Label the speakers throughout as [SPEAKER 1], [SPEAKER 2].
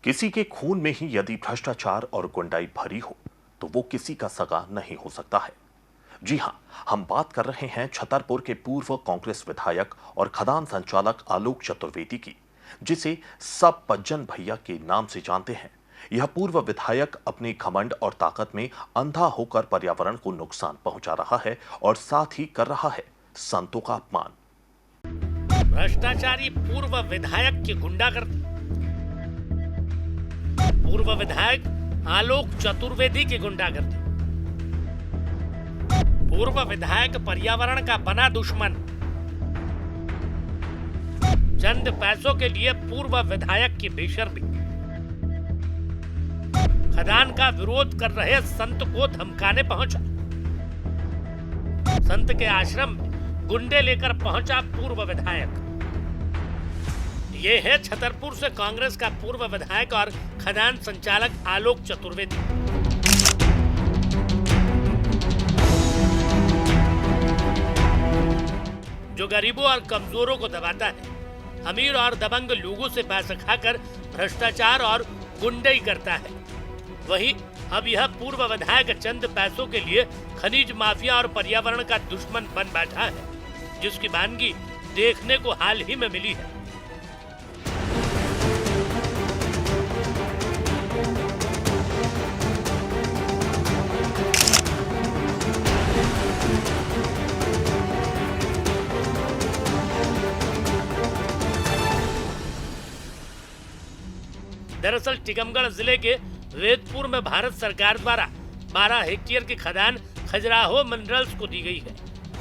[SPEAKER 1] किसी के खून में ही यदि भ्रष्टाचार और गुंडाई भरी हो तो वो किसी का सगा नहीं हो सकता है। जी हां, हम बात कर रहे हैं छतरपुर के पूर्व कांग्रेस विधायक और खदान संचालक आलोक चतुर्वेदी की, जिसे सब पज्जन भैया के नाम से जानते हैं। यह पूर्व विधायक अपने घमंड और ताकत में अंधा होकर पर्यावरण को नुकसान पहुंचा रहा है और साथ ही कर रहा है संतों का अपमान।
[SPEAKER 2] भ्रष्टाचारी पूर्व विधायक की गुंडागर्दी। पूर्व विधायक आलोक चतुर्वेदी की गुंडागर्दी। पूर्व विधायक पर्यावरण का बना दुश्मन। चंद पैसों के लिए पूर्व विधायक की बेशर्मी। खदान का विरोध कर रहे संत को धमकाने पहुंचा। संत के आश्रम में गुंडे लेकर पहुंचा पूर्व विधायक। ये है छतरपुर से कांग्रेस का पूर्व विधायक और खदान संचालक आलोक चतुर्वेदी। जो गरीबों और कमजोरों को दबाता है, अमीर और दबंग लोगों से पैसा खाकर भ्रष्टाचार और गुंडई करता है। वहीं अब यह पूर्व विधायक चंद पैसों के लिए खनिज माफिया और पर्यावरण का दुश्मन बन बैठा है, जिसकी वानगी देखने को हाल ही में मिली है। दरअसल टीकमगढ़ जिले के वेदपुर में भारत सरकार द्वारा 12 हेक्टेयर की खदान खजुराहो मिनरल्स को दी गई है,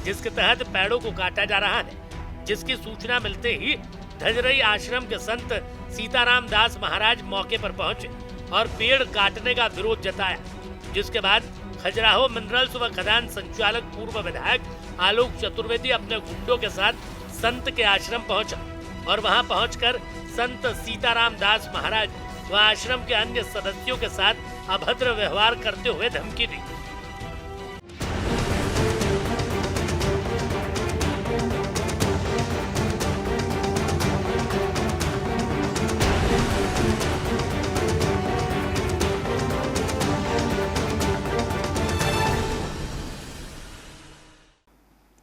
[SPEAKER 2] जिसके तहत पेड़ों को काटा जा रहा है। जिसकी सूचना मिलते ही धजरई आश्रम के संत सीताराम दास महाराज मौके पर पहुंचे और पेड़ काटने का विरोध जताया। जिसके बाद खजुराहो मिनरल्स व खदान संचालक पूर्व विधायक आलोक चतुर्वेदी अपने गुंडों के साथ संत के आश्रम पहुंचा और वहां पहुंचकर संत सीताराम दास महाराज व आश्रम के अन्य सदस्यों के साथ अभद्र व्यवहार करते हुए धमकी दी।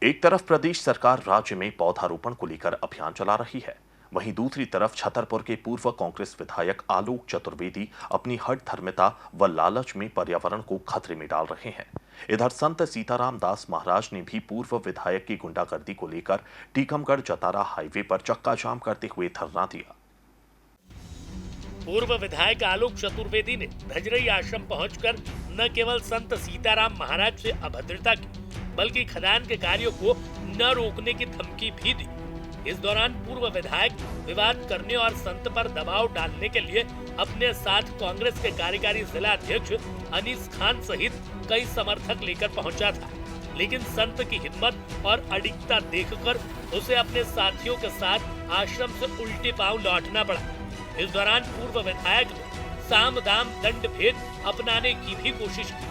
[SPEAKER 1] एक तरफ प्रदेश सरकार राज्य में पौधारोपण को लेकर अभियान चला रही है, वहीं दूसरी तरफ छतरपुर के पूर्व कांग्रेस विधायक आलोक चतुर्वेदी अपनी हठधर्मिता व लालच में पर्यावरण को खतरे में डाल रहे हैं। इधर संत सीताराम दास महाराज ने भी पूर्व विधायक की गुंडागर्दी को लेकर टीकमगढ़ जतारा हाईवे पर चक्का जाम करते हुए धरना दिया।
[SPEAKER 2] पूर्व विधायक आलोक चतुर्वेदी ने धजरई आश्रम पहुंचकर न केवल संत सीताराम महाराज से अभद्रता की, बल्कि खदान के कार्यों को न रोकने की धमकी भी दी। इस दौरान पूर्व विधायक विवाद करने और संत पर दबाव डालने के लिए अपने साथ कांग्रेस के कार्यकारी जिला अध्यक्ष अनीस खान सहित कई समर्थक लेकर पहुंचा था, लेकिन संत की हिम्मत और अडिगता देखकर उसे अपने साथियों के साथ आश्रम से उल्टे पांव लौटना पड़ा। इस दौरान पूर्व विधायक ने साम दाम दंड भेद अपनाने की भी कोशिश की।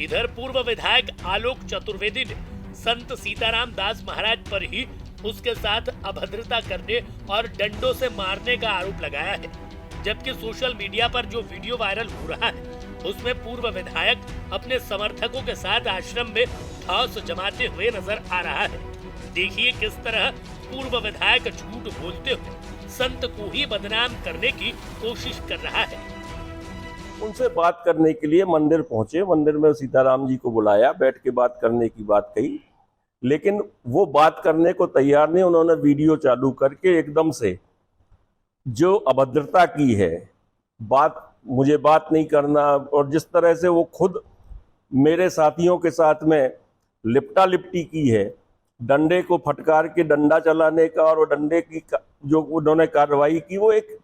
[SPEAKER 2] इधर पूर्व विधायक आलोक चतुर्वेदी ने संत सीताराम दास महाराज पर ही उसके साथ अभद्रता करने और डंडों से मारने का आरोप लगाया है। जबकि सोशल मीडिया पर जो वीडियो वायरल हो रहा है, उसमें पूर्व विधायक अपने समर्थकों के साथ आश्रम में ठौस जमाते हुए नजर आ रहा है। देखिए किस तरह पूर्व विधायक झूठ बोलते हुए संत को ही बदनाम करने की कोशिश कर रहा है।
[SPEAKER 3] उनसे बात करने के लिए मंदिर पहुंचे, मंदिर में सीताराम जी को बुलाया, बैठ के बात करने की बात कही, लेकिन वो बात करने को तैयार नहीं। उन्होंने वीडियो चालू करके एकदम से जो अभद्रता की है, मुझे बात नहीं करना, और जिस तरह से वो खुद मेरे साथियों के साथ में लिपटा लिपटी की है, डंडे को फटकार के डंडा चलाने का, और वो डंडे की जो उन्होंने कार्रवाई की, वो एक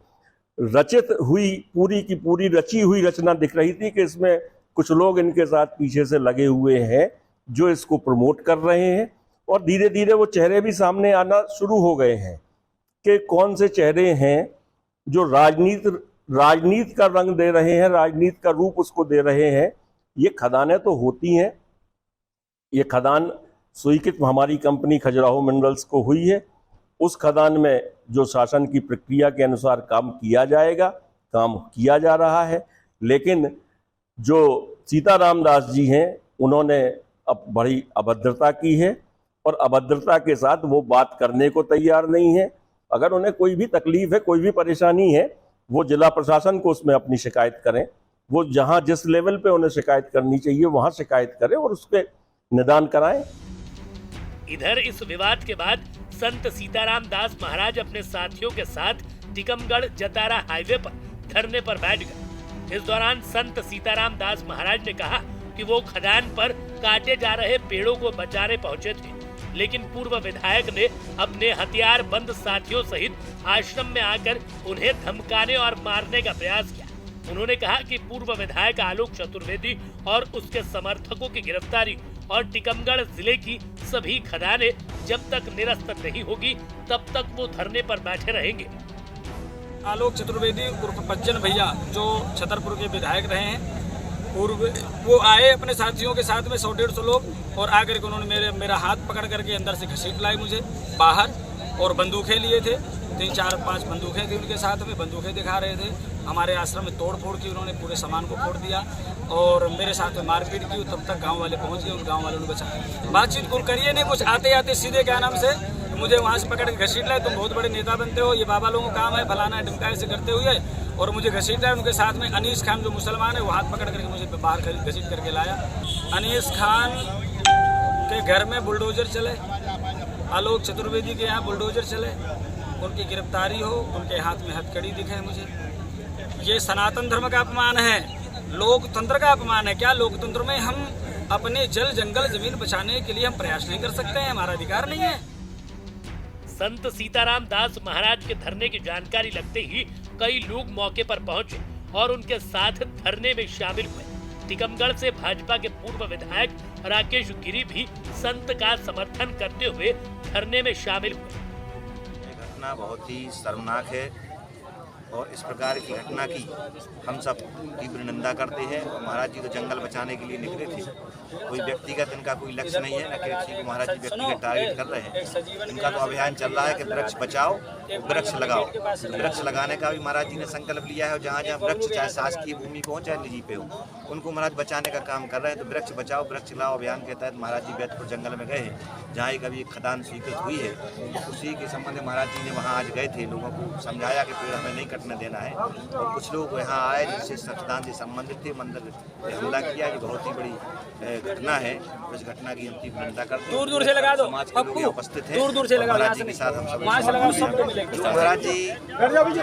[SPEAKER 3] रचित हुई पूरी की पूरी रची हुई रचना दिख रही थी कि इसमें कुछ लोग इनके साथ पीछे से लगे हुए हैं जो इसको प्रमोट कर रहे हैं, और धीरे धीरे वो चेहरे भी सामने आना शुरू हो गए हैं। के कौन से चेहरे हैं जो राजनीति का रंग दे रहे हैं, राजनीति का रूप उसको दे रहे हैं। ये खदानें तो होती हैं, ये खदान स्वीकृत हमारी कंपनी खजुराहो मिनरल्स को हुई है। उस खदान में जो शासन की प्रक्रिया के अनुसार काम किया जाएगा, काम किया जा रहा है। लेकिन जो सीताराम दास जी हैं, उन्होंने अब बड़ी अभद्रता की है और अभद्रता के साथ वो बात करने को तैयार नहीं है। अगर उन्हें कोई भी तकलीफ है, कोई भी परेशानी है, वो जिला प्रशासन को उसमें अपनी शिकायत करें। वो जहां जिस लेवल पे उन्हें शिकायत करनी चाहिए वहां शिकायत करें और उसके निदान कराएं।
[SPEAKER 2] इधर इस विवाद के बाद संत सीताराम दास महाराज अपने साथियों के साथ टीकमगढ़ जतारा हाईवे पर धरने पर बैठ गए। इस दौरान संत सीताराम दास महाराज ने कहा कि वो खदान पर काटे जा रहे पेड़ों को बचाने पहुंचे थे, लेकिन पूर्व विधायक ने अपने हथियार बंद साथियों सहित आश्रम में आकर उन्हें धमकाने और मारने का प्रयास किया। उन्होंने कहा कि पूर्व विधायक आलोक चतुर्वेदी और उसके समर्थकों की गिरफ्तारी और टीकमगढ़ जिले की सभी खदानें जब तक निरस्त नहीं होगी तब तक वो धरने पर बैठे रहेंगे।
[SPEAKER 4] आलोक चतुर्वेदी उर्फ बच्चन भैया जो छतरपुर के विधायक रहे हैं, वो आए अपने साथियों के साथ में 100-150 लोग और आकर के उन्होंने मेरा हाथ पकड़ करके अंदर से घसीट लाए मुझे बाहर और बंदूकें लिए थे। 3-4-5 बंदूकें थी उनके साथ में, बंदूकें दिखा रहे थे। हमारे आश्रम में तोड़ फोड़ की, उन्होंने पूरे सामान को फोड़ दिया और मेरे साथ में मारपीट की। तब तक गांव वाले पहुंच गए, उन गांव वालों ने बचाया। बातचीत कुल करिए नहीं, कुछ आते आते सीधे क्या नाम से मुझे वहाँ से पकड़ के घसीट लाए। तुम बहुत बड़े नेता बनते हो, ये बाबा लोगों का काम है, फलाना ढिमका से करते हुए, और मुझे घसीट लाए। उनके साथ में अनीस खान जो मुसलमान है, वो हाथ पकड़ करके मुझे बाहर घसीट करके लाया। अनीस खान के घर में बुलडोजर चले, आलोक चतुर्वेदी के यहाँ बुलडोजर चले, उनकी गिरफ्तारी हो, उनके हाथ में हथकड़ी दिखे मुझे। ये सनातन धर्म का अपमान है, लोकतंत्र का अपमान है। क्या लोकतंत्र में हम अपने जल जंगल जमीन बचाने के लिए हम प्रयास नहीं कर सकते हैं? हमारा अधिकार नहीं है?
[SPEAKER 2] संत सीताराम दास महाराज के धरने की जानकारी लगते ही कई लोग मौके पर पहुंचे और उनके साथ धरने में शामिल हुए। टीकमगढ़ से भाजपा के पूर्व विधायक राकेश गिरी भी संत का समर्थन करते हुए धरने में शामिल हुए।
[SPEAKER 5] घटना बहुत ही शर्मनाक है और इस प्रकार की घटना की हम सब तीव्र निंदा करते हैं। महाराज जी तो जंगल बचाने के लिए निकले थे, कोई व्यक्तिगत इनका कोई लक्ष्य नहीं है, न किसी को महाराज जी व्यक्तिगत टारगेट कर रहे हैं। इनका तो अभियान चल रहा है कि वृक्ष बचाओ, वृक्ष लगाओ। वृक्ष लगाने का भी महाराज जी ने संकल्प लिया है और जहाँ जहाँ वृक्ष, चाहे शासकीय भूमि पे हो चाहे निजी पे हो, उनको महाराज बचाने का काम कर रहे हैं। तो वृक्ष बचाओ वृक्ष लाओ अभियान के तहत महाराज जी बैतपुर जंगल में गए हैं, जहाँ एक अभी खदान स्वीकृत हुई है। उसी के संबंध में महाराज जी ने वहाँ आज गए थे, लोगों को समझाया कि पेड़ हमें नहीं कटने देना है। और कुछ लोग यहाँ आए जिनसे खदान से संबंधित थे, मंदिर पे हमला किया। ये बहुत ही बड़ी घटना है। उस घटना की हम तीव्र निंदा करते हैं।
[SPEAKER 4] दूर से लगा दो,
[SPEAKER 5] समाज के लोग उपस्थित हैं,
[SPEAKER 4] दूर से लगा,
[SPEAKER 5] महाराज जी के साथ हम सब महाराज जी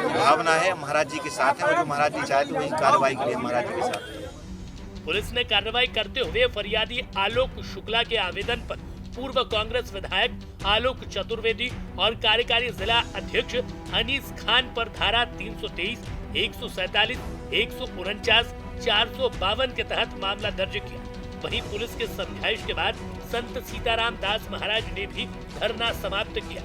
[SPEAKER 5] भावना है, महाराज जी के साथ है। जो महाराज जी चाहे तो वही कार्रवाई के लिए महाराज जी के साथ है।
[SPEAKER 2] पुलिस ने कार्रवाई करते हुए फरियादी आलोक शुक्ला के आवेदन पर पूर्व कांग्रेस विधायक आलोक चतुर्वेदी और कार्यकारी जिला अध्यक्ष अनीस खान पर धारा 323, 147, 149, 452 के तहत मामला दर्ज किया। वहीं पुलिस के समझाइश के बाद संत सीताराम दास महाराज ने भी धरना समाप्त किया।